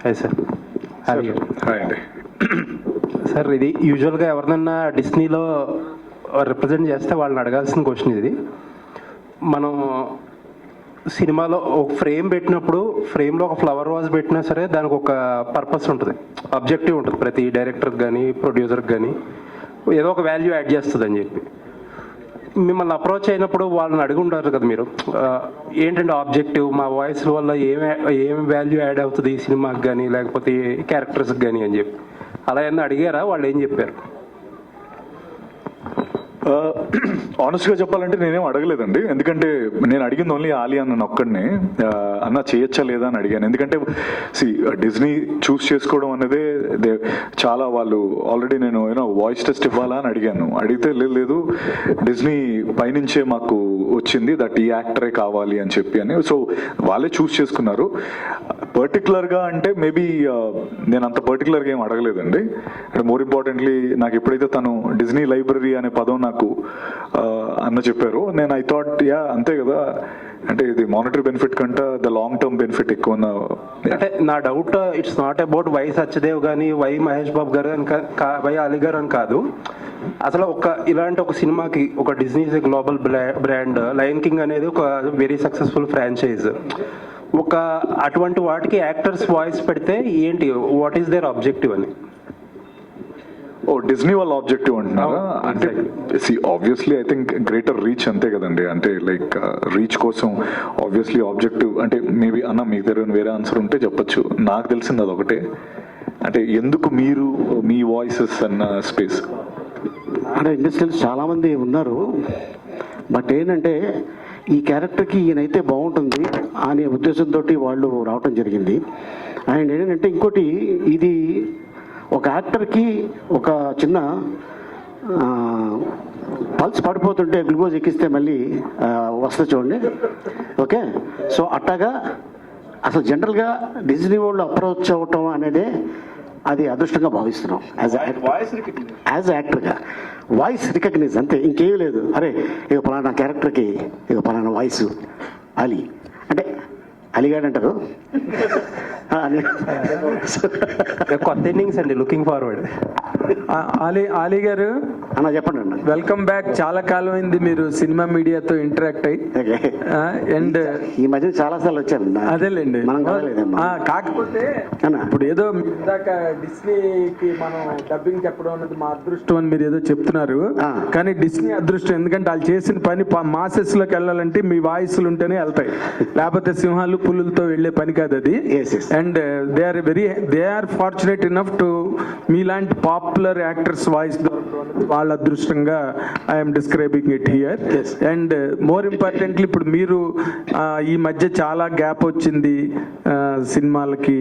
Hi sir. Hi అండి. Sir, ఇది యూజువల్గా ఎవరినన్నా డిస్నీలో రిప్రజెంట్ చేస్తే వాళ్ళని అడగాల్సిన క్వశ్చన్ ఇది. మనం సినిమాలో ఒక ఫ్రేమ్ పెట్టినప్పుడు ఫ్రేమ్లో ఒక ఫ్లవర్ వాజ్ పెట్టినా సరే దానికి ఒక పర్పస్ ఉంటుంది, అబ్జెక్టివ్ ఉంటుంది. ప్రతి డైరెక్టర్కి కానీ ప్రొడ్యూసర్కి కానీ ఏదో ఒక వాల్యూ యాడ్ చేస్తుంది అని చెప్పి మిమ్మల్ని అప్రోచ్ అయినప్పుడు వాళ్ళని అడిగి ఉంటారు కదా మీరు, ఏంటంటే ఆబ్జెక్టివ్ మా వాయిస్ వల్ల ఏం వాల్యూ యాడ్ అవుతుంది ఈ సినిమాకి కానీ లేకపోతే క్యారెక్టర్స్కి కానీ అని చెప్పి అలా ఏమన్నా అడిగారా? వాళ్ళు ఏం చెప్పారు? ఆనెస్ట్గా చెప్పాలంటే నేనేం అడగలేదండి. ఎందుకంటే నేను అడిగింది ఓన్లీ ఆలీ అన్న ఒక్కడిని, అన్న చేయొచ్చా లేదా అని అడిగాను. ఎందుకంటే డిజ్నీ చూస్ చేసుకోవడం అనేది చాలా, వాళ్ళు ఆల్రెడీ నేను వాయిస్ టెస్ట్ ఇవ్వాలా అని అడిగాను. అడిగితే లేదు డిజ్నీ పైనుంచే మాకు వచ్చింది దట్ ఈ యాక్టరే కావాలి అని చెప్పి అని. సో వాళ్ళే చూస్ చేసుకున్నారు. పర్టికులర్గా అంటే మేబీ నేను అంత పర్టికులర్గా ఏం అడగలేదండి. అండ్ మోర్ ఇంపార్టెంట్లీ నాకు ఎప్పుడైతే తను డిజ్నీ లైబ్రరీ అనే పదం నాకు అన్న చెప్పారు, నేను ఐ థాట్ అంతే కదా, అంటే ఇది మానిటరీ బెనిఫిట్ కంటే ద లాంగ్ టర్మ్ బెనిఫిట్ ఎక్కువ. అంటే నా doubt it's not about why Satyadev కానీ వై మహేష్ బాబు గారు అని వై అలీ గారు అని కాదు. అసలు ఇలాంటి ఒక సినిమాకి ఒక Disney global brand, lion king అనేది ఒక వెరీ సక్సెస్ఫుల్ ఫ్రాంచైజ్. అటువంటి వాటికి యాక్టర్స్ వాయిస్ పెడితే ఏంటి, వాట్ ఈస్ దేర్ ఆబ్జెక్టివ్ అని? డిజ్నీ వాళ్ళ ఆబ్జెక్టివ్ అంటున్నారా? అంటే obviously I think greater reach, అంతే కదండి. అంటే లైక్ రీచ్ కోసం ఆబ్వియస్లీ ఆబ్జెక్టివ్ అంటే మేబీ అన్న మీకు తెలియని వేరే ఆన్సర్ ఉంటే చెప్పచ్చు. నాకు తెలిసింది అదొకటే. అంటే ఎందుకు మీరు మీ వాయిసెస్ అన్న స్పేస్ అంటే ఇండస్ట్రీలో చాలామంది ఉన్నారు, బట్ ఏంటంటే ఈ క్యారెక్టర్కి ఈయనైతే బాగుంటుంది అనే ఉద్దేశంతో వాళ్ళు రావటం జరిగింది. అండ్ ఏంటంటే ఇంకోటి, ఇది ఒక యాక్టర్కి ఒక చిన్న పల్స్ పడిపోతుంటే గ్లూకోజ్ ఎక్కిస్తే మళ్ళీ వస్తుంది చూడండి. ఓకే, సో అట్టగా అసలు జనరల్గా డిజ్నీ వాళ్ళు అప్రోచ్ అవ్వటం అనేది అది అదృష్టంగా భావిస్తున్నాం. యాజ్ యాక్టర్గా వాయిస్ రికగ్నైజ్ అంతే, ఇంకేమీ లేదు. అరే ఇక పలానా క్యారెక్టర్కి ఇక పలానా వాయిస్ అలీ అంటే అలీగాడ్ అంటారు. కొత్త ఇన్నింగ్స్ అండి, లుకింగ్ ఫార్వర్డ్. అలీ గారు అన్న చెప్పండి అన్న. Welcome back. చాలా కాలం అయింది మీరు సినిమా మీడియాతో ఇంటరాక్ట్ అయ్యి. అండ్ ఈ మధ్య చాలా సార్లు వచ్చారు. అదేలేండి, మనం కాకపోతే ఇప్పుడు ఏదో ఇందాక డిస్నీకి మనం డబ్బింగ్ చెప్పడం అన్నది మా అదృష్టం అని మీరు ఏదో చెప్తున్నారు, కానీ డిస్నీ అదృష్టం. ఎందుకంటే వాళ్ళు చేసిన పని మాసెస్ లోకి వెళ్ళాలంటే మీ వాయిస్లు ఉంటేనే వెళ్తాయి, లేకపోతే సింహాలు పులులతో వెళ్లే పని కాదు అది. And they are fortunate enough to మీలాంటి పాపులర్ యాక్టర్స్ వాయిస్ వాళ్ళ అదృష్టంగా I'm describing it here. And more importantly ఇప్పుడు మీరు ఈ మధ్య చాలా గ్యాప్ వచ్చింది సినిమాలకి,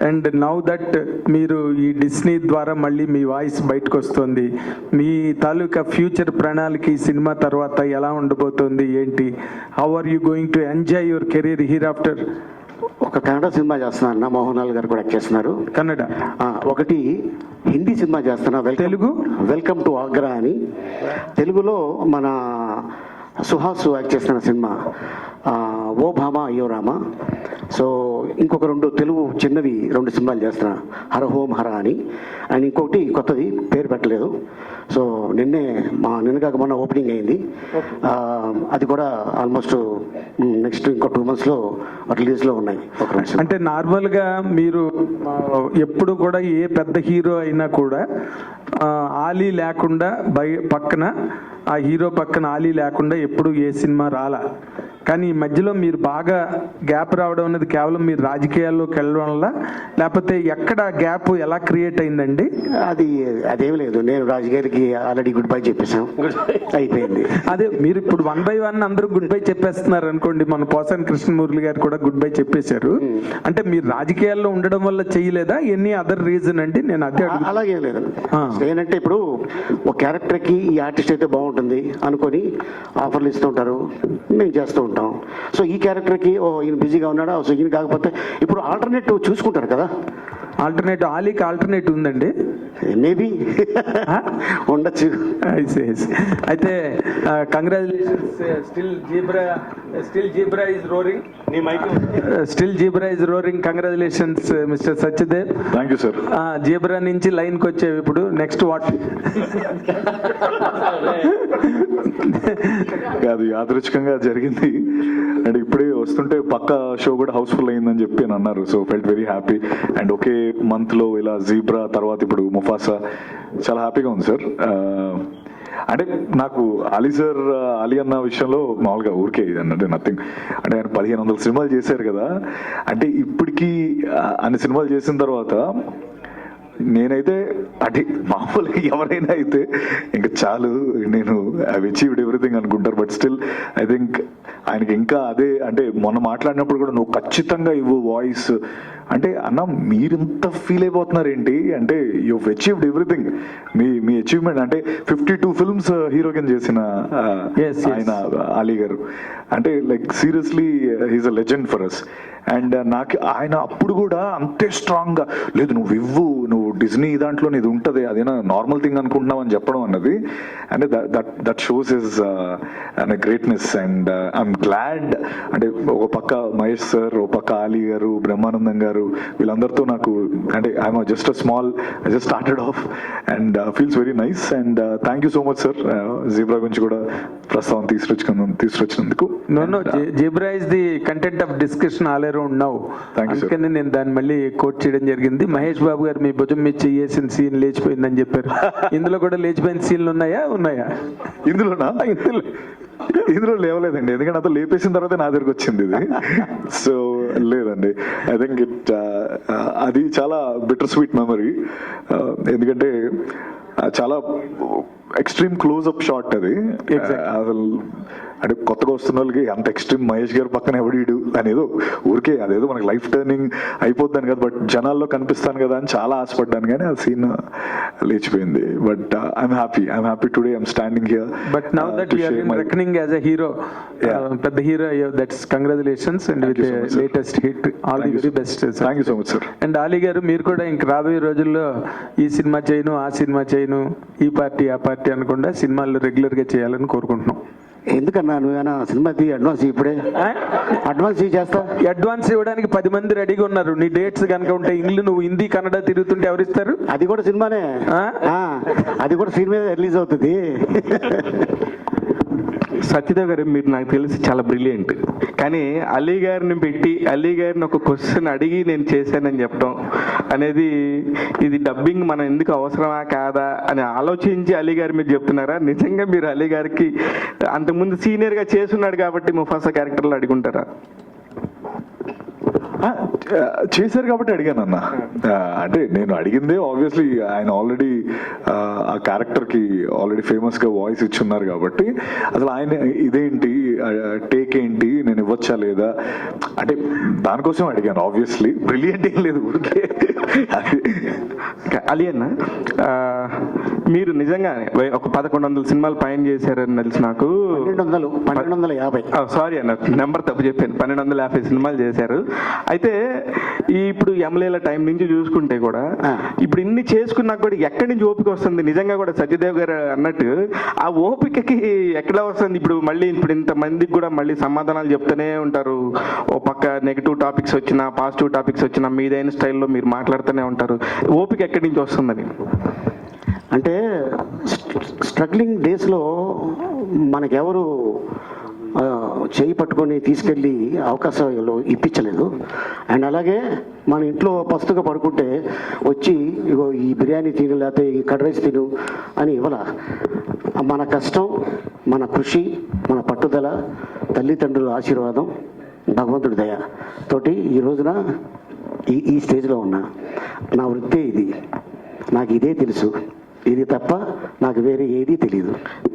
అండ్ నౌ దట్ మీరు ఈ డిస్నీ ద్వారా మళ్ళీ మీ వాయిస్ బయటకు వస్తుంది. మీ తాలూకా ఫ్యూచర్ ప్రణాళిక ఈ సినిమా తర్వాత ఎలా ఉండబోతుంది ఏంటి? How are you going to enjoy your career here after? ఒక కన్నడ సినిమా చేస్తున్నా, మోహన్ లాల్ గారు కూడా చేస్తున్నారు. కన్నడ ఒకటి హిందీ సినిమా చేస్తున్నా, తెలుగు వెల్కమ్ టు ఆగ్రా అని. తెలుగులో మన సుహాస్ యాక్ట్ చేస్తున్న సినిమా ఓ భామ అయ్యో రామ. సో ఇంకొక తెలుగు చిన్నవి 2 సినిమాలు చేస్తున్నా, హర హోం హర అని. అండ్ ఇంకొకటి కొత్తది పేరు పెట్టలేదు. సో నిన్నగాక మొన్న ఓపెనింగ్ అయింది. అది కూడా ఆల్మోస్ట్ నెక్స్ట్ ఇంకో 2 monthsలో రిలీజ్లో ఉన్నాయి. అంటే నార్మల్గా మీరు ఎప్పుడు కూడా ఏ పెద్ద హీరో అయినా కూడా ఆలీ లేకుండా పక్కన ఆ హీరో పక్కన ఆలీ లేకుండా ఎప్పుడు ఏ సినిమా రాలా. కానీ ఈ మధ్యలో మీరు బాగా గ్యాప్ రావడం అనేది కేవలం మీరు రాజకీయాల్లోకి వెళ్ళడం వల్ల, లేకపోతే ఎక్కడ గ్యాప్ ఎలా క్రియేట్ అయిందండి? అదేమి లేదు, నేను రాజకీయాలకి ఆల్రెడీ గుడ్ బై చెప్పేసాం, అయిపోయింది. అదే మీరు ఇప్పుడు 1 by 1 అందరూ గుడ్ బై చెప్పేస్తున్నారు అనుకోండి. మన పోసాని కృష్ణమురళి గారు కూడా గుడ్ బై చెప్పేశారు. అంటే మీరు రాజకీయాల్లో ఉండడం వల్ల చేయలేదా, ఎనీ అదర్ రీజన్ అండి? నేను అదే అలాగే లేదు. ఏంటంటే ఇప్పుడు ఒక క్యారెక్టర్కి ఈ ఆర్టిస్ట్ అయితే బాగుంటుంది అనుకొని ఆఫర్లు ఇస్తుంటారు, మేము చేస్తూ ఉంటాం. సో ఈ క్యారెక్టర్కి ఈయన బిజీగా ఉన్నాడా, సో ఈయన కాకపోతే ఇప్పుడు ఆల్టర్నేటివ్ చూసుకుంటారు కదా. ఆల్టర్నేటివ్ ఆలీకి ఆల్టర్నేటివ్ ఉందండి, మేబీ ఉండొచ్చు. అయితే congratulations. Still zebra Still Zebra is roaring. Still Zebra is roaring. Congratulations, Mr. Satyadev. Thank you sir. Zebra నుంచి లైన్కి వచ్చేవి ఇప్పుడు నెక్స్ట్ వాట్? అది యాదృచ్ఛికంగా జరిగింది అండ్ ఇప్పుడే వస్తుంటే పక్క షో కూడా హౌస్ఫుల్ అయిందని చెప్పి అని అన్నారు. So felt very happy and ఒకే మంత్లో ఇలా జీబ్రా తర్వాత ఇప్పుడు ముఫాసా చాలా హ్యాపీగా ఉంది సార్. అంటే నాకు అలీ అన్న విషయంలో మామూలుగా ఊరికే అంటే నథింగ్ అంటే ఆయన 1500 సినిమాలు చేశారు కదా. అంటే ఇప్పటికీ అన్ని సినిమాలు చేసిన తర్వాత నేనైతే అంటే మామూలుగా ఎవరైనా అయితే ఇంకా చాలు నేను ఐ అచీవ్డ్ ఎవ్రీథింగ్ అనుకుంటారు. బట్ స్టిల్ ఐ థింక్ ఆయనకి ఇంకా అదే అంటే మొన్న మాట్లాడినప్పుడు కూడా నువ్వు ఖచ్చితంగా ఇవ్వు వాయిస్ అంటే అన్న మీరింత ఫీల్ అయిపోతున్నారు ఏంటి అంటే you achieved everything. Me achievement అంటే 52 ఫిల్మ్స్ హీరో కింద చేసిన ఆయన అలీ గారు అంటే like seriously he's a legend for us. And నాకు ఆయన అప్పుడు కూడా అంతే స్ట్రాంగ్గా లేదు నువ్వు డిజ్నీ దాంట్లో ఇది ఉంటుంది అదేనా నార్మల్ థింగ్ అనుకుంటున్నావు అని చెప్పడం అన్నది అంటే that shows is greatness. And I'm glad అంటే ఒక పక్క మహేష్ సార్ ఒక పక్క అలీ గారు బ్రహ్మానందం గారు వీళ్ళందరితో నాకు అంటే I'm just a small I just started off and feels very nice. And thank you so much sir Zebra గురించి కూడా ప్రస్తావన తీసుకొచ్చినందుకు. Zebra is the content of discussion all around now. అందుకని నేను దాన్ని మళ్ళీ కోట్ చేయడం జరిగింది. మహేష్ బాబు గారు మీ భుజం మీద చేసిన సీన్ లేచిపోయిందని చెప్పారు. ఇందులో కూడా లేచిపోయిన సీన్లు ఉన్నాయా? ఇందులోనా? ఇందులో లేవలేదండి ఎందుకంటే అంతా లేపేసిన తర్వాత నా దగ్గరకు వచ్చింది ఇది. సో లేదండి ఐ థింక్ అది చాలా బిటర్ స్వీట్ మెమరీ. ఎందుకంటే చాలా ఎక్స్ట్రీమ్ క్లోజ్అప్ షాట్ అది. అసలు అంటే కొత్తగా వస్తున్న వాళ్ళకి అంత ఎక్స్ట్రీమ్ మహేష్ గారు పక్కన ఎవడీడు అనేదో ఊరికే అదేదో మనకి లైఫ్ టర్నింగ్ అయిపోద్దాను కదా బట్ జనాల్లో కనిపిస్తాను కదా అని చాలా ఆశపడ్డాను కానీ ఆ సీన్ లేచిపోయింది. But I'm happy today I'm standing here. But now that you are recognizing as a hero, పెద్ద hero, that's congratulations and with latest hit all the very best. Thank you so much sir. And Ali గారు మీరు కూడా ఇంక రాబోయే రోజుల్లో ఈ cinema చేయను ఆ సినిమా చేయను ఈ పార్టీ ఆ పార్టీ అనకుండా సినిమాల్లో రెగ్యులర్ గా చేయాలని కోరుకుంటున్నాం. ఎందుకన్నా నువ్వేనా సినిమా అడ్వాన్స్ ఇప్పుడే అడ్వాన్స్ చేస్తా? అడ్వాన్స్ ఇవ్వడానికి 10 మంది రెడీగా ఉన్నారు. నీ డేట్స్ కనుక ఉంటే నువ్వు హిందీ కన్నడ తిరుగుతుంటే ఎవరిస్తారు? అది కూడా సినిమానే, అది కూడా సినిమా రిలీజ్ అవుతుంది. సత్యదేవ్ గారు మీరు నాకు తెలిసి చాలా బ్రిలియంట్, కానీ అలీ గారిని పెట్టి అలీ గారిని ఒక క్వశ్చన్ అడిగి నేను చేశానని చెప్పడం అనేది ఇది డబ్బింగ్ మనం ఎందుకు అవసరమా కాదా అని ఆలోచించి అలీ గారి మీద చెప్తున్నారా? నిజంగా మీరు అలీ గారికి అంతకుముందు సీనియర్గా చేస్తున్నాడు కాబట్టి ముఫాసా క్యారెక్టర్లో అడుగుంటారా? చేశారు కాబట్టి అడిగాను అన్న. అంటే నేను అడిగిందే ఆబ్వియస్లీ ఆయన ఆల్రెడీ ఆ క్యారెక్టర్ కి ఆల్రెడీ ఫేమస్ గా వాయిస్ ఇచ్చున్నారు కాబట్టి అసలు ఆయన ఇదేంటి టేక్ ఏంటి నేను ఇవ్వచ్చా లేదా అంటే దానికోసం అడిగాను. ఆబ్వియస్లీ బ్రిలియంట్ ఏం లేదు ఊరికే. అలీ అన్న మీరు నిజంగా ఒక 1100 సినిమాలు పైన చేశారని తెలుసు నాకు. 1250. సారీ అన్న నెంబర్ తప్పు చెప్పాను, 1250 సినిమాలు చేశారు. అయితే ఇప్పుడు ఎమ్మెల్యేల టైం నుంచి చూసుకుంటే కూడా ఇప్పుడు ఇన్ని చేసుకున్నాక కూడా ఎక్కడి నుంచి ఓపిక వస్తుంది? నిజంగా కూడా సత్యదేవ్ గారు అన్నట్టు ఆ ఓపికకి ఎక్కడ వస్తుంది? ఇప్పుడు ఇంత మందికి కూడా మళ్ళీ సమాధానాలు చెప్తూనే ఉంటారు. ఓ పక్క నెగిటివ్ టాపిక్స్ వచ్చినా పాజిటివ్ టాపిక్స్ వచ్చినా మీదైన స్టైల్లో మీరు మాట్లాడుతూనే ఉంటారు. ఓపిక ఎక్కడి నుంచి వస్తుందని? అంటే స్ట్రగ్లింగ్ డేస్లో మనకెవరు చేయి పట్టుకొని తీసుకెళ్ళి అవకాశాలు ఇప్పించలేదు. అండ్ అలాగే మన ఇంట్లో పస్తుగా పడుకుంటే వచ్చి ఇగో ఈ బిర్యానీ తిను లేకపోతే ఈ కర్డ్ రైస్ తిను అని ఇవ్వాల. మన కష్టం, మన కృషి, మన పట్టుదల, తల్లిదండ్రుల ఆశీర్వాదం, భగవంతుడి దయ తోటి ఈ రోజున ఈ స్టేజ్లో ఉన్నా. నా వృత్తే ఇది, నాకు ఇదే తెలుసు, ఇది తప్ప నాకు వేరే ఏదీ తెలియదు.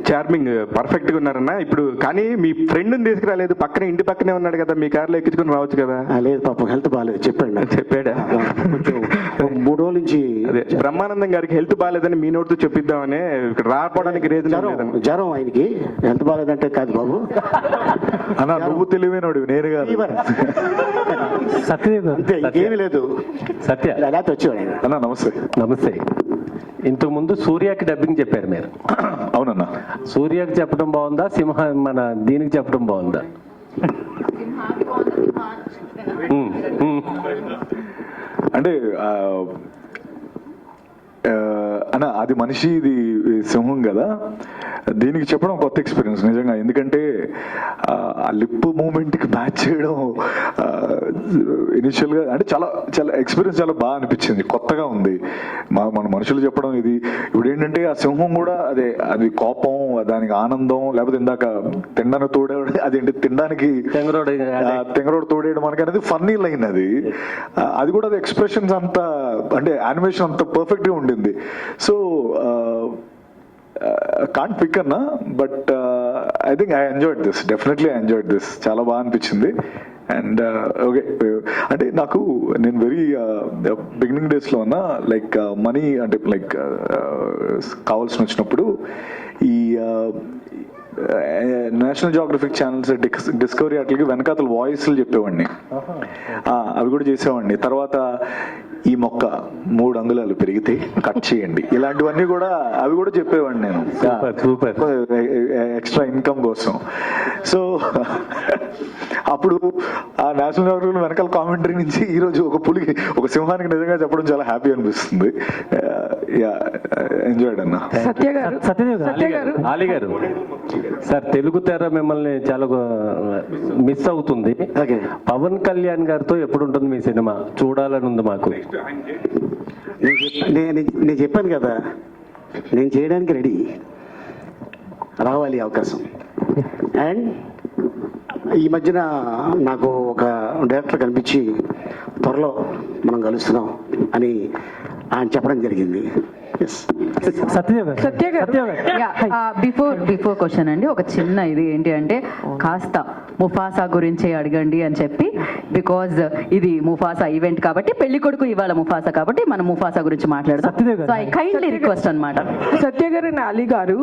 చార్మింగ్ పర్ఫెక్ట్గా ఉన్నారన్న. ఇప్పుడు కానీ మీ ఫ్రెండ్ని తీసుకురాలేదు, పక్కనే ఇంటి పక్కనే ఉన్నాడు కదా, మీ కార్లో ఎక్కించుకుని రావచ్చు కదా? లేదు పాపం హెల్త్ బాగాలేదు చెప్పాడా? కొంచెం 3 రోజుల నుంచి అదే బ్రహ్మానందం గారికి హెల్త్ బాగాలేదని మీ నోటితో చెప్పిద్దామని ఇక్కడ రాకపోవడానికి జ్వరం ఆయనకి హెల్త్ బాగాలేదంటే కాదు బాబు అన్న నువ్వు తెలివైనడు నేను కాదు. అంతే ఇంకేమీ లేదు. సత్య అలా వచ్చేవాడు. అన్న నమస్తే. నమస్తే. ఇంతకు ముందు సూర్యకి డబ్బింగ్ చెప్పారు మీరు. అవునన్నా. సూర్యకి చెప్పడం బాగుందా, సింహ మన దీనికి చెప్పడం బాగుందా? అంటే అన్న అది మనిషి, ఇది సింహం కదా, దీనికి చెప్పడం కొత్త ఎక్స్పీరియన్స్ నిజంగా. ఎందుకంటే ఆ లిప్ మూమెంట్కి మ్యాచ్ చేయడం ఇనిషియల్గా అంటే చాలా చాలా ఎక్స్పీరియన్స్ చాలా బాగా అనిపించింది, కొత్తగా ఉంది. మన మనుషులు చెప్పడం ఇది. ఇప్పుడు ఏంటంటే ఆ సింహం కూడా అది కోపం, దానికి ఆనందం, లేకపోతే ఇందాక తినడానికి తోడేవాడు, అదేంటి తినడానికి తెంగరోడు తోడేయడం మనకి అనేది ఫన్నీ లైన్ అది. అది కూడా అది ఎక్స్ప్రెషన్స్ అంత అంటే యానిమేషన్ అంత పర్ఫెక్ట్గా ఉండింది. సో కాంట్ పిక్ అన్నా, but I think I enjoyed this, definitely I enjoyed this, చాలా బాగా అనిపించింది. అండ్ ఓకే, అంటే నేను వెరీ బిగినింగ్ డేస్లో ఉన్నా లైక్ మనీ అంటే లైక్ కావాల్సిన వచ్చినప్పుడు ఈ నేషనల్ జియోగ్రఫిక్ ఛానల్స్ డిస్కవరీ వాటికి వెనకాతల వాయిస్లు చెప్పేవాడిని, అవి కూడా చేసేవాడిని. తర్వాత ఈ మొక్క 3 అంగుళాలు పెరిగితే కట్ చేయండి, ఇలాంటివన్నీ కూడా అవి కూడా చెప్పేవాడిని నేను, ఎక్స్ట్రా ఇన్కమ్ కోసం. సో అప్పుడు ఆ నేషనల్ జియోగ్రఫిక్ వెనకాల కామెంటరీ నుంచి ఈరోజు ఒక సింహానికి నిజంగా చెప్పడం చాలా హ్యాపీ అనిపిస్తుంది. ఎంజాయ్డ్ అన్న. ఆలీ గారు సార్, తెలుగు తెర మిమ్మల్ని చాలా మిస్ అవుతుంది. పవన్ కళ్యాణ్ గారితో ఎప్పుడు ఉంటుంది మీ సినిమా? చూడాలని ఉంది మాకు. నేను చెప్పాను కదా, నేను చేయడానికి రెడీ, రావాలి అవకాశం. అండ్ ఈ మధ్యన నాకు ఒక డైరెక్టర్ కనిపించి త్వరలో మనం కలుస్తున్నాం అని ఆయన చెప్పడం జరిగింది. బిఫోర్ క్వశ్చన్ అండి, ఒక చిన్న ఇది ఏంటి అంటే కాస్త ముఫాసా గురించి అడగండి అని చెప్పి, బికాజ్ ఇది ముఫాసా ఈవెంట్ కాబట్టి, పెళ్లి కొడుకు ఇవాళ ముఫాసా కాబట్టి మనం ముఫాసా గురించి మాట్లాడదాం. సో ఐ కైండ్లీ రిక్వెస్ట్ అనమాట. సత్య గారు అండ్ అలీ గారు,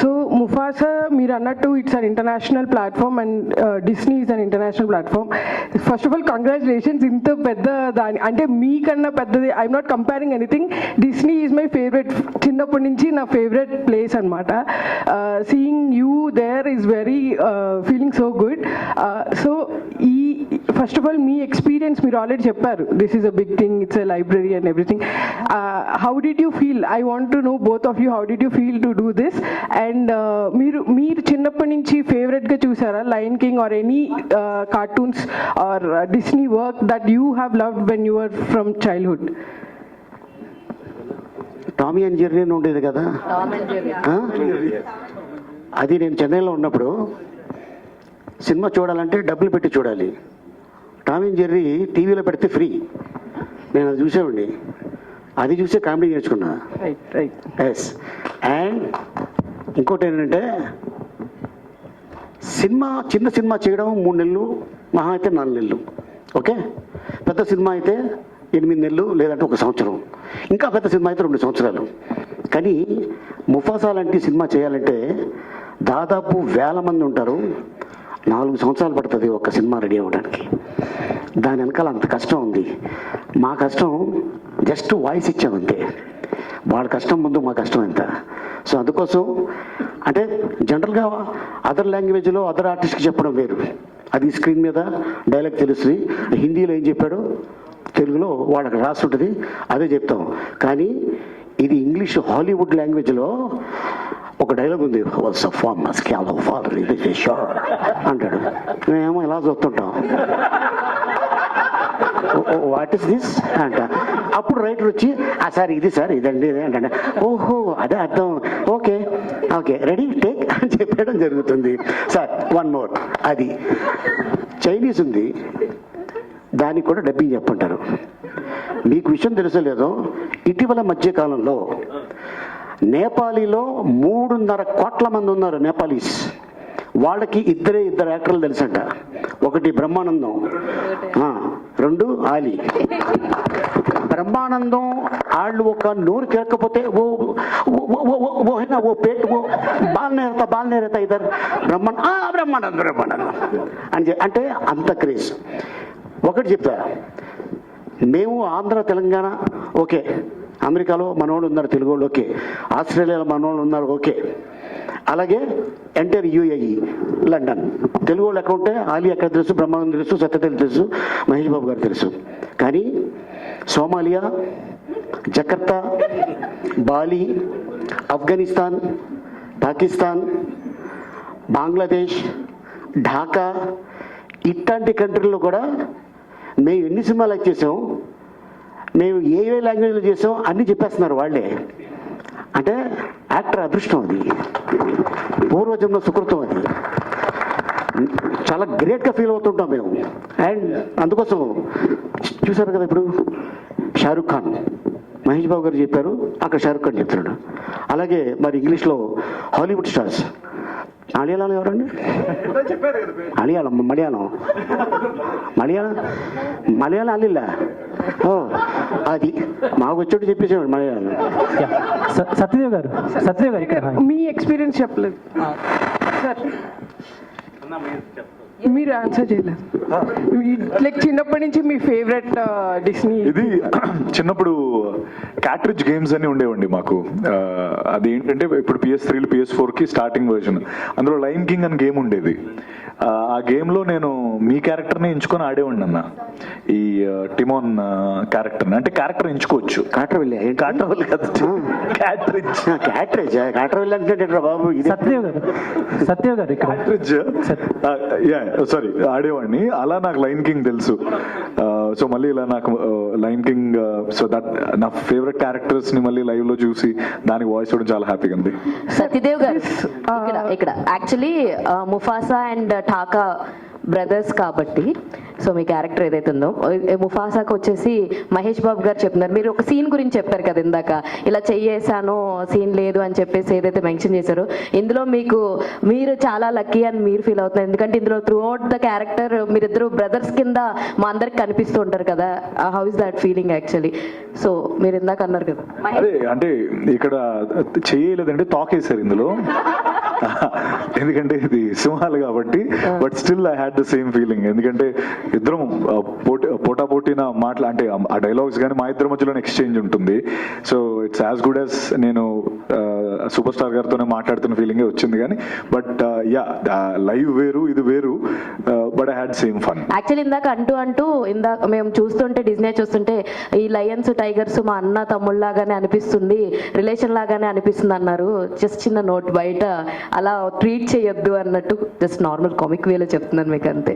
సో ముఫాసా మీరు అన్నట్టు it's an international platform and Disney is an international platform. First of all congratulations, ఇంత పెద్ద దాని అంటే మీకన్నా పెద్దది. I'm not comparing anything, Disney is my favourite, చిన్నప్పటి నుంచి నా ఫేవరెట్ ప్లేస్ అనమాట. Seeing you there is very feeling so good. So ఈ ఫస్ట్ ఆఫ్ ఆల్ మీ ఎక్స్పీరియన్స్ మీరు ఆల్రెడీ చెప్పారు, this is a big thing, it's a library and everything. How did you feel? I want to know both of you, how did you feel to do this? And మీరు చిన్నప్పటి నుంచి ఫేవరెట్గా చూసారా Lion King or any cartoons or Disney work that you have loved when you are from childhood? Tommy and Jerry అని ఉండేది కదా, అది నేను చెన్నైలో ఉన్నప్పుడు సినిమా చూడాలంటే డబ్బులు పెట్టి చూడాలి. టామీ అండ్ జెర్రీ టీవీలో పెడితే ఫ్రీ, నేను అది చూసేవాడిని. అది చూసే కామెడీ నేర్చుకున్నా. ఎస్. అండ్ ఇంకోటి ఏంటంటే చిన్న సినిమా చేయడం 3 నెలలు, మహా అయితే 4 నెలలు. ఓకే, పెద్ద సినిమా అయితే 8 నెలలు, లేదంటే 1 సంవత్సరం. ఇంకా పెద్ద సినిమా అయితే 2 సంవత్సరాలు. కానీ ముఫాసా లాంటి సినిమా చేయాలంటే దాదాపు 1000 మంది ఉంటారు, 4 సంవత్సరాలు పడుతుంది ఒక సినిమా రెడీ అవ్వడానికి. దాని వెనకాల అంత కష్టం ఉంది. మా కష్టం జస్ట్ వాయిస్ ఇచ్చామంతే, వాళ్ళ కష్టం ముందు మా కష్టం ఎంత. సో అందుకోసం అంటే జనరల్గా అదర్ లాంగ్వేజ్లో అదర్ ఆర్టిస్ట్కి చెప్పడం వేరు, అది స్క్రీన్ మీద డైలాగ్ తెలుస్తుంది. హిందీలో ఏం చెప్పాడో తెలుగులో వాళ్ళకి రాసి ఉంటుంది, అదే చెప్తాం. కానీ ఇది ఇంగ్లీష్ హాలీవుడ్ లాంగ్వేజ్లో ఒక డైలాగ్ ఉంది, అంటాడు. మేమేమో ఇలా చూస్తుంటాం, వాట్ ఇస్ దిస్ అంట. అప్పుడు రైటర్ వచ్చి సార్ ఇది సార్ ఇదండి అంటే, ఓహో అదే అర్థం, ఓకే ఓకే రెడీ టేక్ అని చెప్పడం జరుగుతుంది. Sir 1 more. అది చైనీస్ ఉంది, దానికి కూడా డబ్బింగ్ చెప్పంటారు. మీకు విషయం తెలుసలేదో, ఇటీవల మధ్యకాలంలో నేపాలీలో 3.5 కోట్ల మంది ఉన్నారు నేపాలీస్. వాళ్ళకి ఇద్దరు యాక్టర్లు తెలుసంట. ఒకటి బ్రహ్మానందం, 2 ఆలీ. బ్రహ్మానందం వాళ్ళు ఒక నోరు తిరగకపోతే ఓ పేట్ ఓ బాల్నేరత ఇద్దరు బ్రహ్మానందం అని అంటే అంత క్రేజ్. ఒకటి చెప్తా, మేము ఆంధ్ర తెలంగాణ ఓకే, అమెరికాలో మనోళ్ళు ఉన్నారు తెలుగు వాళ్ళు ఓకే, ఆస్ట్రేలియాలో మనోళ్ళు ఉన్నారు ఓకే, అలాగే ఎంటర్ యూఏఈ లండన్. తెలుగు వాళ్ళు ఎక్కడ ఉంటే ఆలీ ఎక్కడ తెలుసు, బ్రహ్మానందం తెలుసు, సత్యదేవ్ తెలుసు, మహేష్ బాబు గారు తెలుసు. కానీ Somalia, Jakarta, Bali, Afghanistan, Pakistan, Bangladesh, Dhaka ఇట్లాంటి కంట్రీల్లో కూడా మేము ఎన్ని సినిమాలు యాక్ట్ చేసాం, మేము ఏ లాంగ్వేజ్లో చేసాం అన్నీ చెప్పేస్తున్నారు వాళ్ళే. అంటే యాక్టర్ అదృష్టం, అది పూర్వజన్మ సుకృతం, అది చాలా గ్రేట్గా ఫీల్ అవుతుంటాం మేము. అండ్ అందుకోసం చూసారు కదా, ఇప్పుడు షారూక్ ఖాన్, మహేష్ బాబు గారు చెప్పారు, అక్కడ షారూక్ ఖాన్ చెప్తున్నాడు. అలాగే మరి ఇంగ్లీష్లో హాలీవుడ్ స్టార్స్, మలయాళం ఎవరండి? మలయాళం అల్లిల్లా, ఓ అది మాకు వచ్చేట్టు చెప్పేసాడు మలయాళం. సత్యదేవ్ గారు ఇక్కడ మీ ఎక్స్పీరియన్స్ చెప్పలేదు సార్, మీరు ఆన్సర్ చేయలేదు. లైక్ చిన్నప్పటి నుంచి మీ ఫేవరెట్ డిస్నీ? ఇది చిన్నప్పుడు క్యాట్రిడ్జ్ గేమ్స్ అని ఉండేవండి మాకు. అది ఏంటంటే ఇప్పుడు PS3 PS4కి స్టార్టింగ్ వర్జన్, అందులో లైన్ కింగ్ అని గేమ్ ఉండేది. ఆ గేమ్లో నేను మీ క్యారెక్టర్ని ఎంచుకొని ఆడేవాడిని అన్న, ఈ టిమోన్ క్యారెక్టర్ని. అంటే క్యారెక్టర్ ఎంచుకోవచ్చు, కాట్రవెల్లి అంటే బాబు. సత్యదేవ్ గారు ఇక్కడ క్యాట్రిడ్జ్ సారీ ఆడేవాడిని. అలా నాకు లైన్ కింగ్ తెలుసు. సో మళ్ళీ ఇలా నాకు లైన్ కింగ్, సో దట్ నా ఫేవరెట్ క్యారెక్టర్స్ ని మళ్ళీ లైవ్ లో చూసి దానికి వాయిస్ ఇవ్వడం చాలా హ్యాపీగా ఉంది. సత్యదేవ్ గారు ఇక్కడ యాక్చువల్లీ ముఫాసా అండ్ ఠాకా బ్రదర్స్ కాబట్టి, సో మీ క్యారెక్టర్ ఏదైతే ఉందో ముఫాసాకు వచ్చేసి మహేష్ బాబు గారు చెప్తున్నారు. మీరు ఒక సీన్ గురించి చెప్పారు కదా ఇందాక, ఇలా చెయ్యేసాను సీన్ లేదు అని చెప్పేసి ఏదైతే మెన్షన్ చేశారో, ఇందులో మీరు చాలా లక్కీ అని మీరు ఫీల్ అవుతున్నారు. ఎందుకంటే ఇందులో త్రూ అవుట్ ద క్యారెక్టర్ మీరిద్దరు బ్రదర్స్ కింద మా అందరికి కనిపిస్తూ ఉంటారు కదా. How is that feeling actually? So మీరు ఇందాక అన్నారు కదా. అదే అంటే ఇక్కడ చేయలేదంటే తోకేశారు ఇందులో, ఎందుకంటే ఇది సింహాలు కాబట్టి. But still I had the same feeling, ఎందుకంటే ఇద్దరం పోటాపోటీన మాటలు, అంటే ఆ డైలాగ్స్ కానీ మా ఇద్దరి మధ్యలో ఎక్స్చేంజ్ ఉంటుంది. So it's as good as నేను సూపర్ స్టార్ గారితోనే మాట్లాడుతున్న ఫీలింగే వచ్చింది. కానీ బట్ యా, లైవ్ వేరు, ఇది వేరు, but I had same fun. Actually ఇందాక ఇందాక మేము చూస్తుంటే డిజ్నీ చూస్తుంటే ఈ లయన్స్ టైగర్స్ మా అన్న తమ్ముళ్ళలాగానే అనిపిస్తుంది, రిలేషన్ లాగానే అనిపిస్తుంది అన్నారు. జస్ట్ చిన్న నోట్, బయట అలా ట్రీట్ చేయొద్దు అన్నట్టు జస్ట్ నార్మల్ కామిక్ వేలో చెప్తున్నాను మీకు, అంతే.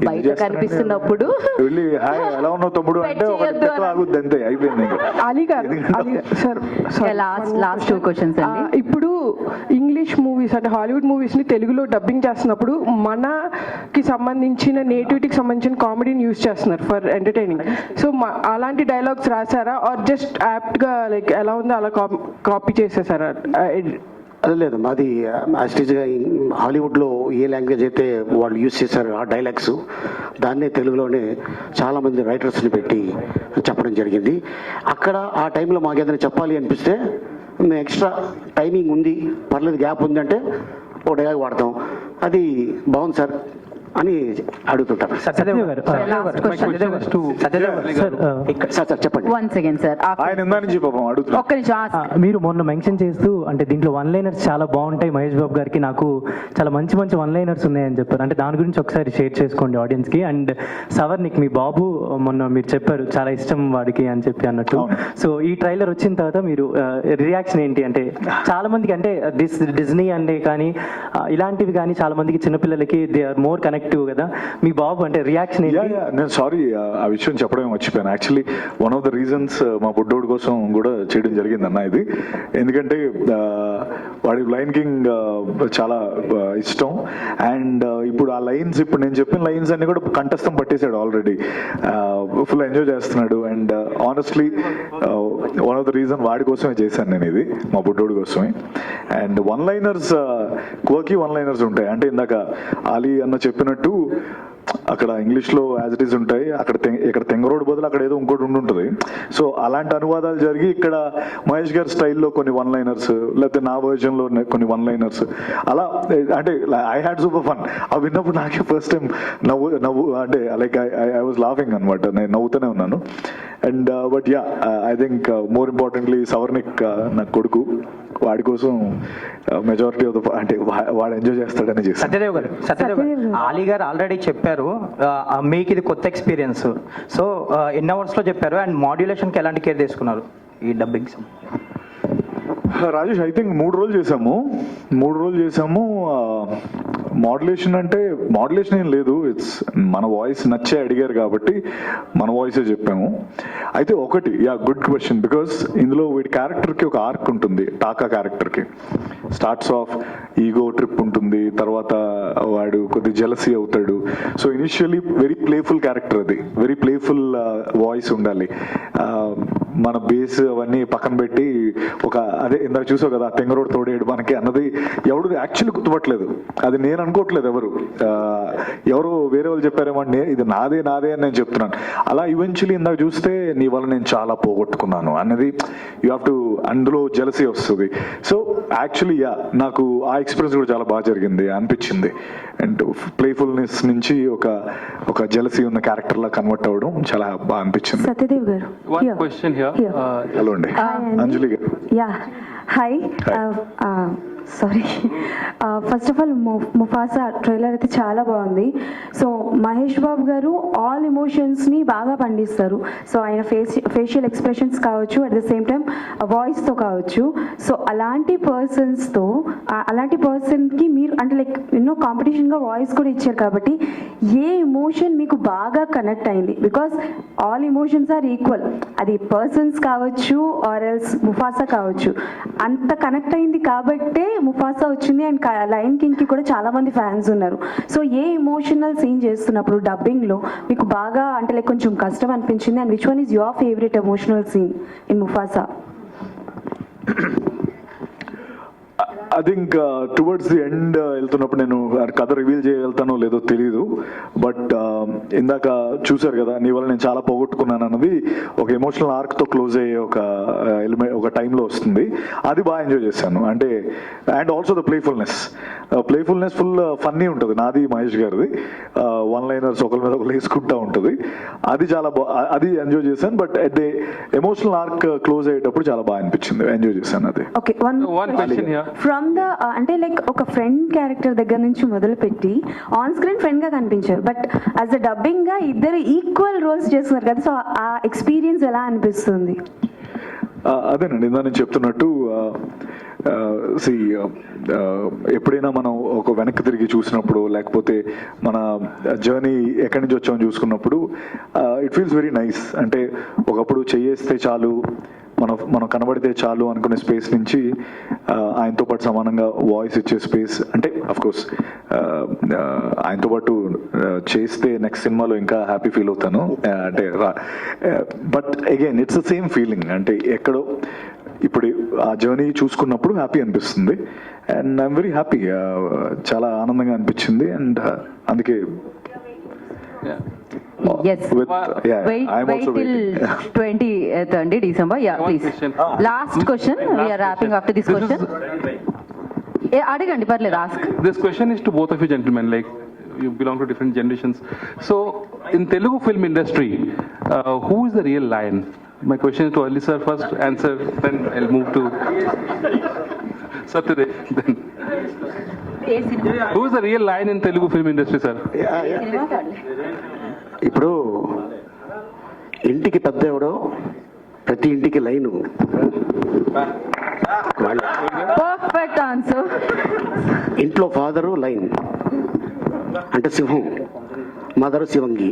బయట కనిపిస్తున్నప్పుడు ఎలా ఉన్నావు తమ్ముడు అంటే అంతే అయిపోయింది. అలీ గారు సార్, లాస్ట్ 2 క్వశ్చన్స్ అండి. ఇప్పుడు ఇంగ్లీష్ మూవీస్ అంటే హాలీవుడ్ మూవీస్ ని తెలుగులో డబ్బింగ్ చేస్తున్నప్పుడు మనకి సంబంధించిన నేటివిటీకి సంబంధించిన కామెడీని యూజ్ చేస్తున్నారు ఫర్ ఎంటర్టైనింగ్. సో అలాంటి డైలాగ్స్ రాసారా, ఆర్ జస్ట్ యాప్ట్ గా లైక్ ఎలా ఉందో అలా కాపీ చేసేసారా? అది లేదు, మాది యాస్టీజ్గా హాలీవుడ్లో ఏ లాంగ్వేజ్ అయితే వాళ్ళు యూజ్ చేశారు ఆ డైలాగ్స్, దాన్నే తెలుగులోనే చాలామంది రైటర్స్ని పెట్టి చెప్పడం జరిగింది. అక్కడ ఆ టైంలో మాకు ఏదైనా చెప్పాలి అనిపిస్తే మేము ఎక్స్ట్రా టైమింగ్ ఉంది, పర్లేదు గ్యాప్ ఉందంటే ఓ డైలాగ్ వాడతాం, అది బాగుంది సార్ అని అడుగుతుంటారు. చెప్పండి. వన్స్ అగైన్ సార్, ఒక్క నిమిషం. మీరు మొన్న మెన్షన్ చేస్తూ అంటే దీంట్లో వన్ లైనర్స్ చాలా బాగుంటాయి మహేష్ బాబు గారికి, నాకు చాలా మంచి మంచి వన్ లైనర్స్ ఉన్నాయని చెప్పారు. అంటే దాని గురించి ఒకసారి షేర్ చేసుకోండి ఆడియన్స్ కి. అండ్ సవర్నిక్, మీ బాబు మొన్న మీరు చెప్పారు చాలా ఇష్టం వాడికి అని చెప్పి అన్నట్టు. సో ఈ ట్రైలర్ వచ్చిన తర్వాత మీరు రియాక్షన్ ఏంటి? అంటే చాలా మందికి అంటే డిజ్నీ అంటే కానీ ఇలాంటివి కానీ చాలా మందికి చిన్నపిల్లలకి దే ఆర్ మోర్ కనెక్టివ్ కదా. మీ బాబు అంటే రియాక్షన్ ఏంటి? నేను సారీ ఆ విషయం చెప్పడమే మర్చిపోయాను. Actually one of the reasons మా బుడ్డోడి కోసం కూడా చేయడం జరిగింది అన్న ఇది. ఎందుకంటే వాడి లైన్ కింగ్ చాలా ఇష్టం. అండ్ ఇప్పుడు ఆ లైన్స్, ఇప్పుడు నేను చెప్పిన లైన్స్ అన్ని కూడా కంఠస్థం పట్టేశాడు ఆల్రెడీ, ఫుల్ ఎంజాయ్ చేస్తున్నాడు. And honestly one of the reason వాడి కోసమే చేశాను నేను ఇది, మా బుడ్డోడి కోసమే. అండ్ వన్ లైనర్స్, కోకి వన్ లైనర్స్ ఉంటాయి. అంటే ఇందాక ఆలీ అన్న చెప్పినట్టు అక్కడ ఇంగ్లీష్లో యాజ్ ఇట్ ఈస్ ఉంటాయి, ఇక్కడ తెంగరోడ్ బదులు అక్కడ ఏదో ఇంకోటి ఉంటుంది. సో అలాంటి అనువాదాలు జరిగి ఇక్కడ మహేష్ గారి స్టైల్లో కొన్ని వన్ లైనర్స్, లేకపోతే నా వర్జన్లో కొన్ని వన్ లైనర్స్, అలా అంటే ఐ హ్యాడ్ సూపర్ ఫన్. అవి విన్నప్పుడు నాకే ఫస్ట్ టైం నవ్వు అంటే లైక్ ఐ వాజ్ లాఫింగ్ అనమాట, నేను నవ్వుతూనే ఉన్నాను. And but yeah, I think more importantly Savarnik నా కొడుకు, వాడి కోసం మెజారిటీ ఆఫ్ అంటే వాడు ఎంజాయ్ చేస్తాడని చేస్తాను. సత్యదేవ్ గారు ఆలీ గారు ఆల్రెడీ చెప్పారు మీకు ఇది కొత్త ఎక్స్పీరియన్స్, సో ఎన్ని అవర్స్లో చెప్పారు అండ్ మాడ్యులేషన్కి ఎలాంటి కేర్ తీసుకున్నారు ఈ డబ్బింగ్? రాజేష్, ఐ థింక్ 3 రోజులు చేసాము. మాడ్యులేషన్ ఏం లేదు, ఇట్స్ మన వాయిస్ నచ్చే అడిగారు కాబట్టి మన వాయిసే చెప్పాము. అయితే ఒకటి గుడ్ క్వశ్చన్, బికాస్ ఇందులో వీడి క్యారెక్టర్కి ఒక ఆర్క్ ఉంటుంది. టాకా క్యారెక్టర్కి స్టార్ట్స్ ఆఫ్ ఈగో ట్రిప్ ఉంటుంది, తర్వాత వాడు కొద్ది జెలసీ అవుతాడు. So initially very playful character, అది వెరీ ప్లేఫుల్ వాయిస్ ఉండాలి. మన బేస్ అవన్నీ పక్కన పెట్టి ఒక అదే ఇందాక చూసావు కదా, తెంగరోడ్ తోడేడు మనకి అన్నది ఎవడు యాక్చువల్లీ గుర్తుపట్టలేదు. అది నేను అనుకోవట్లేదు, ఎవరు వేరే వాళ్ళు చెప్పారేమంటే ఇది నాదే అని నేను చెప్తున్నాను. అలా ఈవెన్చువలీ ఇందాక చూస్తే నీ వల్ల నేను చాలా పోగొట్టుకున్నాను అన్నది యూ హ్యావ్ టు, అందులో జెలసీ వస్తుంది. సో యాక్చువల్లీ నాకు ఆ ఎక్స్పీరియన్స్ కూడా చాలా బాగా జరిగింది అనిపించింది. అండ్ ప్లేఫుల్నెస్ నుంచి ఒక జెలసీ ఉన్న క్యారెక్టర్ లా కన్వర్ట్ అవ్వడం చాలా బాగా అనిపించింది. సత్యదేవ్ గారు, హలో అండి, అంజలి గారు. Hi, sorry. First of all Mufasa trailer అయితే చాలా బాగుంది. సో మహేష్ బాబు గారు ఆల్ ఎమోషన్స్ని బాగా పండిస్తారు. సో ఆయన ఫేషియల్ ఎక్స్ప్రెషన్స్ కావచ్చు, అట్ ద సేమ్ టైం వాయిస్తో కావచ్చు. సో అలాంటి పర్సన్కి మీరు అంటే లైక్ ఎన్నో కాంపిటీషన్గా వాయిస్ కూడా ఇచ్చారు కాబట్టి ఏ ఎమోషన్ మీకు బాగా కనెక్ట్ అయింది? Because all emotions are equal, అది పర్సన్స్ కావచ్చు ఆర్ ఎల్స్ ముఫాసా కావచ్చు. అంత కనెక్ట్ అయింది కాబట్టే ముఫాసా వచ్చింది. అండ్ లయన్ కింగ్ కి కూడా చాలా మంది ఫ్యాన్స్ ఉన్నారు. సో ఏ ఎమోషనల్ సీన్ చేస్తున్నప్పుడు డబ్బింగ్ లో మీకు బాగా అంటే లైక్ కొంచెం కష్టం అనిపించింది? And which one is your favourite emotional scene in Mufasa? I think towards the end వెళ్తున్నప్పుడు నేను కథ రివీల్ చేయగలుగుతానో లేదో తెలీదు, బట్ ఇందాక చూశారు కదా, నీ వల్ల నేను చాలా పోగొట్టుకున్నాను అన్నది ఒక ఎమోషనల్ ఆర్క్తో క్లోజ్ అయ్యే ఒక టైంలో వస్తుంది. అది బాగా ఎంజాయ్ చేశాను. అంటే and also the playfulness full funny ఉంటుంది. నాది మహేష్ గారిది వన్ లైనర్స్ ఒకరి మీద ఒకరు వేసుకుంటా ఉంటుంది. అది చాలా అది ఎంజాయ్ చేశాను. But at the emotional arc close అయ్యేటప్పుడు చాలా బాగా అనిపించింది, ఎంజాయ్ చేశాను. అది ఓకే, ఫ్రమ్ ద అంటే లైక్ ఒక ఫ్రెండ్ క్యారెక్టర్ దగ్గర నుంచి మొదలు పెట్టి ఆన్ స్క్రీన్ ఫ్రెండ్ గా కనిపించారు, బట్ యాజ్ అ డబ్బింగ్ గా ఇద్దరు ఈక్వల్ రోల్స్ చేస్తున్నారు కదా. సో ఆ ఎక్స్పీరియన్స్ ఎలా అనిపిస్తుంది? అదేనండి, ఇందా నేను చెప్తున్నట్టు ఎప్పుడైనా మనం ఒక వెనక్కి తిరిగి చూసినప్పుడు, లేకపోతే మన జర్నీ ఎక్కడి నుంచి వచ్చామని చూసుకున్నప్పుడు ఇట్ ఫీల్స్ వెరీ నైస్. అంటే ఒకప్పుడు చేయేస్తే చాలు, మనం కనబడితే చాలు అనుకునే స్పేస్ నుంచి ఆయనతో పాటు సమానంగా వాయిస్ ఇచ్చే స్పేస్, అంటే అఫ్కోర్స్ ఆయనతో పాటు చేస్తే నెక్స్ట్ సినిమాలో ఇంకా హ్యాపీ ఫీల్ అవుతాను. అంటే but again it's the same feeling. అంటే ఎక్కడో ఇప్పుడు ఆ జర్నీ చూసుకున్నప్పుడు హ్యాపీ అనిపిస్తుంది. అండ్ ఐఎమ్ వెరీ హ్యాపీ, చాలా ఆనందంగా అనిపించింది. అండ్ అందుకే Yes. Wait till 20th అండి December. Yeah, please. Last question. We are wrapping after this question. అడగండి, పర్లేదు, ask. This question is to both of you gentlemen. Like you belong to different generations. So in Telugu film industry, who is the real lion? My question is to Ali sir first. Answer, then I'll move to Satyadev. Then who is the real lion in Telugu film industry, sir? ఇప్పుడు ఇంటికి పెద్ద ఎవడో ప్రతి ఇంటికి line. Perfect answer. ఇంట్లో father line అంటే సింహం, mother శివంగి,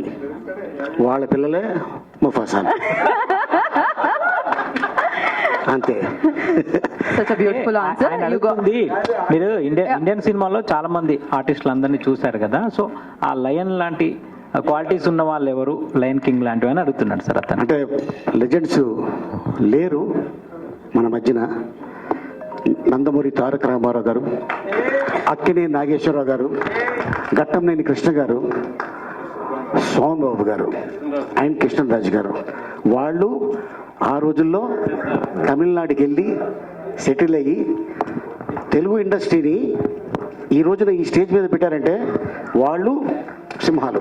వాళ్ళ పిల్లలే ముఫాసా. అంతే. మీరు ఇండియన్ సినిమాలో చాలా మంది ఆర్టిస్టులు అందరినీ చూశారు కదా, సో ఆ లయన్ లాంటి క్వాలిటీస్ ఉన్న వాళ్ళు ఎవరు, లయన్ కింగ్ లాంటివి అని అడుగుతున్నాడు సార్ అతను. అంటే లెజెండ్స్ లేరు మన మధ్యన. నందమూరి తారక రామారావు గారు, అక్కినేని నాగేశ్వరరావు గారు, ఘట్టంనేని కృష్ణ గారు, సోమబాబు గారు అండ్ కృష్ణరాజు గారు, వాళ్ళు ఆ రోజుల్లో తమిళనాడుకి వెళ్ళి సెటిల్ అయ్యి తెలుగు ఇండస్ట్రీని ఈ రోజున ఈ స్టేజ్ మీద పెట్టారంటే వాళ్ళు సింహాలు.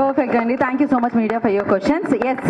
Perfect, Andy. Thank you so much, media, for your questions. Yes, sir.